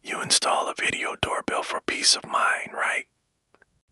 You install a video doorbell for peace of mind, right?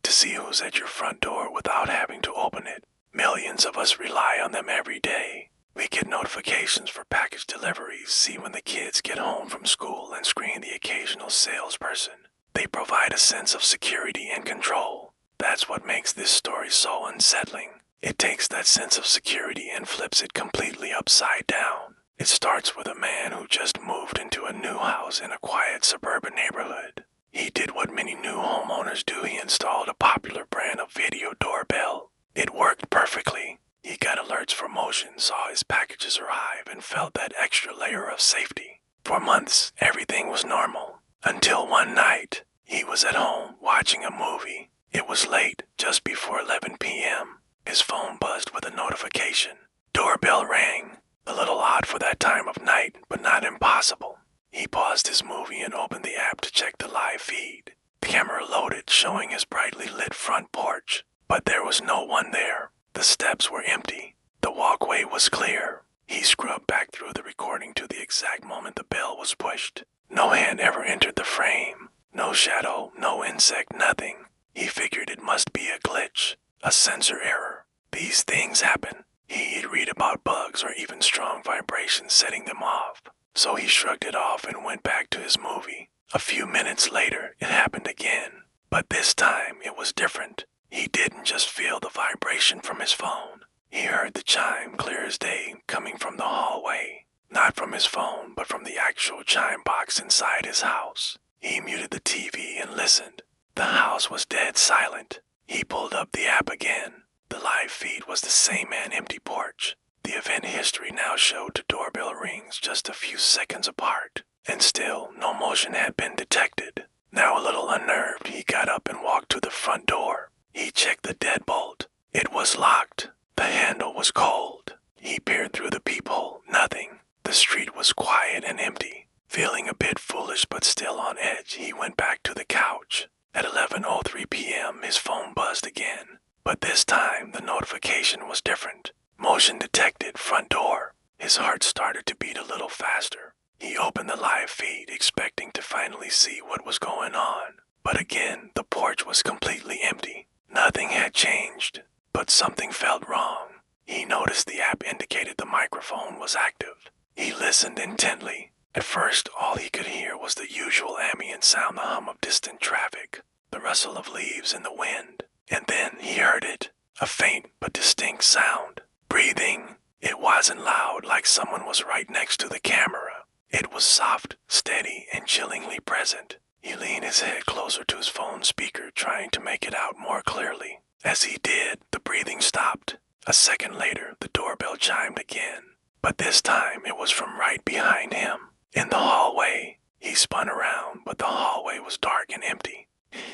To see who's at your front door without having to open it. Millions of us rely on them every day. We get notifications for package deliveries, see when the kids get home from school, and screen the occasional salesperson. They provide a sense of security and control. That's what makes this story so unsettling. It takes that sense of security and flips it completely upside down. It starts with a man who just moved into a new house in a quiet suburban neighborhood. He did what many new homeowners do. He installed a popular brand of video doorbell. It worked perfectly. He got alerts for motion, saw his packages arrive, and felt that extra layer of safety. For months, everything was normal. Until one night, he was at home watching a movie. It was late, just before 11 p.m. His phone buzzed with a notification. Doorbell rang. A little odd for that time of night, but not impossible. He paused his movie and opened the app to check the live feed. The camera loaded, showing his brightly lit front porch. But there was no one there. The steps were empty. The walkway was clear. He scrubbed back through the recording to the exact moment the bell was pushed. No hand ever entered the frame. No shadow, no insect, nothing. He figured it must be a glitch, a sensor error. These things happen. He'd read about bugs or even strong vibrations setting them off. So he shrugged it off and went back to his movie. A few minutes later, it happened again. But this time, it was different. He didn't just feel the vibration from his phone. He heard the chime clear as day coming from the hallway. Not from his phone, but from the actual chime box inside his house. He muted the TV and listened. The house was dead silent. He pulled up the app again. The live feed was the same and empty porch. The event history now showed the doorbell rings just a few seconds apart, and still no motion had been detected. Now a little unnerved, he got up and walked to the front door. He checked the deadbolt. It was locked. The handle was cold. He peered through the peephole. Nothing. The street was quiet and empty. Feeling a bit foolish but still on edge, he went back to the couch. At 11:03 p.m., his phone buzzed again. But this time, the notification was different. Motion detected, front door. His heart started to beat a little faster. He opened the live feed, expecting to finally see what was going on. But again, the porch was completely empty. Nothing had changed, but something felt wrong. He noticed the app indicated the microphone was active. He listened intently. At first, all he could hear was the usual ambient sound, the hum of distant traffic, the rustle of leaves in the wind. And then he heard it, a faint but distinct sound. Breathing. It wasn't loud like someone was right next to the camera. It was soft, steady, and chillingly present. He leaned his head closer to his phone speaker, trying to make it out more clearly. As he did, the breathing stopped. A second later, the doorbell chimed again. But this time, it was from right behind him, in the hallway. He spun around, but the hallway was dark and empty.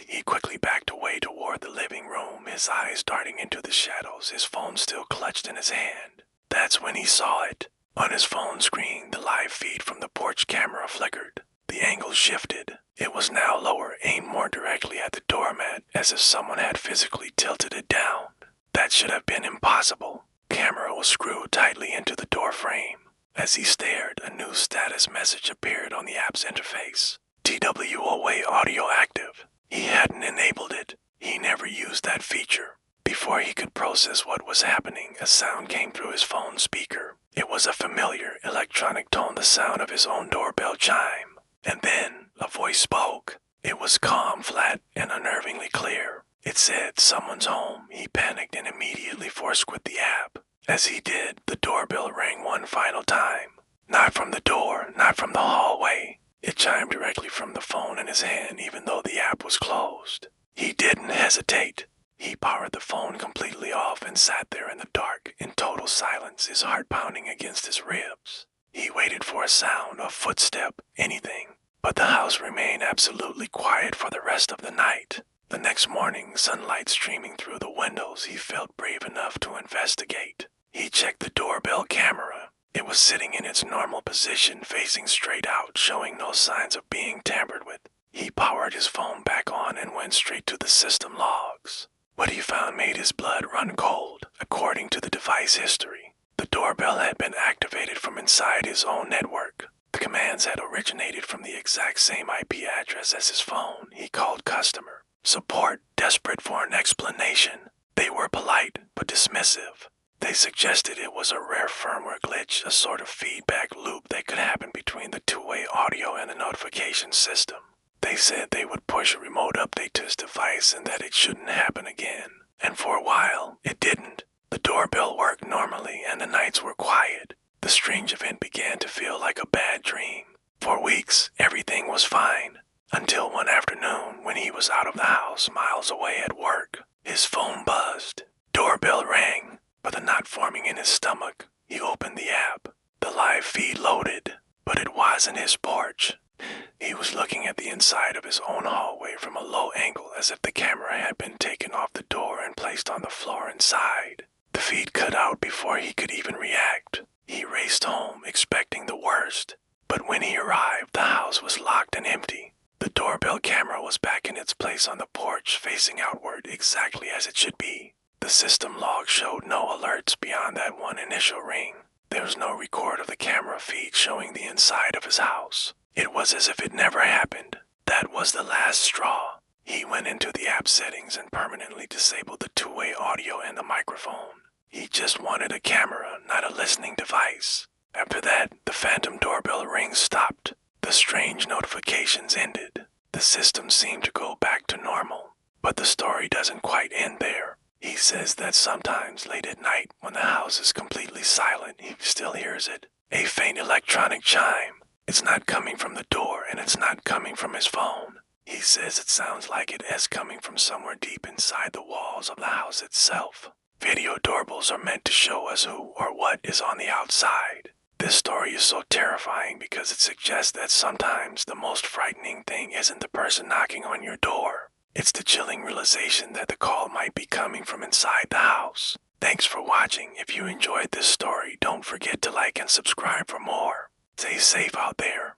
He quickly backed away toward the living room, his eyes darting into the shadows, his phone still clutched in his hand. That's when he saw it. On his phone screen, the live feed from the porch camera flickered. The angle shifted. It was now lower, aimed more directly at the doormat, as if someone had physically tilted it down. That should have been impossible. Camera was screwed tightly into the door frame. As he stared, a new status message appeared on the app's interface. TWOA audio active. He hadn't enabled it. He never used that feature. Before he could process what was happening, a sound came through his phone speaker. It was a familiar, electronic tone, the sound of his own doorbell chime. And then, a voice spoke. It was calm, flat, and unnervingly clear. It said, "Someone's home." He panicked and immediately force quit the app. As he did, the doorbell rang one final time. Not from the door, not from the hallway. It chimed directly from the phone in his hand, even though the app was closed. He didn't hesitate. He powered the phone completely off and sat there in the dark, in total silence, his heart pounding against his ribs. He waited for a sound, a footstep, anything. But the house remained absolutely quiet for the rest of the night. The next morning, sunlight streaming through the windows, he felt brave enough to investigate. He checked the doorbell camera. It was sitting in its normal position, facing straight out, showing no signs of being tampered with. He powered his phone back on and went straight to the system logs. What he found made his blood run cold. According to the device history, the doorbell had been activated from inside his own network. The commands had originated from the exact same IP address as his phone. He called customer support, desperate for an explanation. They were polite but dismissive. They suggested it was a rare firmware glitch, a sort of feedback loop that could happen between the two-way audio and the notification system. They said they would push a remote update to his device and that it shouldn't happen again. And for a while, it didn't. The doorbell worked normally and the nights were quiet. The strange event began to feel like a bad dream. For weeks, everything was fine. Until one afternoon, when he was out of the house, miles away at work, his phone buzzed. Doorbell rang, but the knot forming in his stomach. He opened the app. The live feed loaded, but it wasn't his porch. He was looking at the inside of his own hallway from a low angle, as if the camera had been taken off the door and placed on the floor inside. The feed cut out before he could even react. He raced home, expecting the worst. But when he arrived, the house was locked and empty. The doorbell camera was back in its place on the porch, facing outward, exactly as it should be. The system log showed no alerts beyond that one initial ring. There was no record of the camera feed showing the inside of his house. It was as if it never happened. That was the last straw. He went into the app settings and permanently disabled the two-way audio and the microphone. He just wanted a camera, not a listening device. After that, the phantom doorbell rings stopped. The strange notifications ended. The system seemed to go back to normal. But the story doesn't quite end there. He says that sometimes late at night, when the house is completely silent, he still hears it. A faint electronic chime. It's not coming from the door, and it's not coming from his phone. He says it sounds like it is coming from somewhere deep inside the walls of the house itself. Video doorbells are meant to show us who or what is on the outside. This story is so terrifying because it suggests that sometimes the most frightening thing isn't the person knocking on your door. It's the chilling realization that the call might be coming from inside the house. Thanks for watching. If you enjoyed this story, don't forget to like and subscribe for more. Stay safe out there.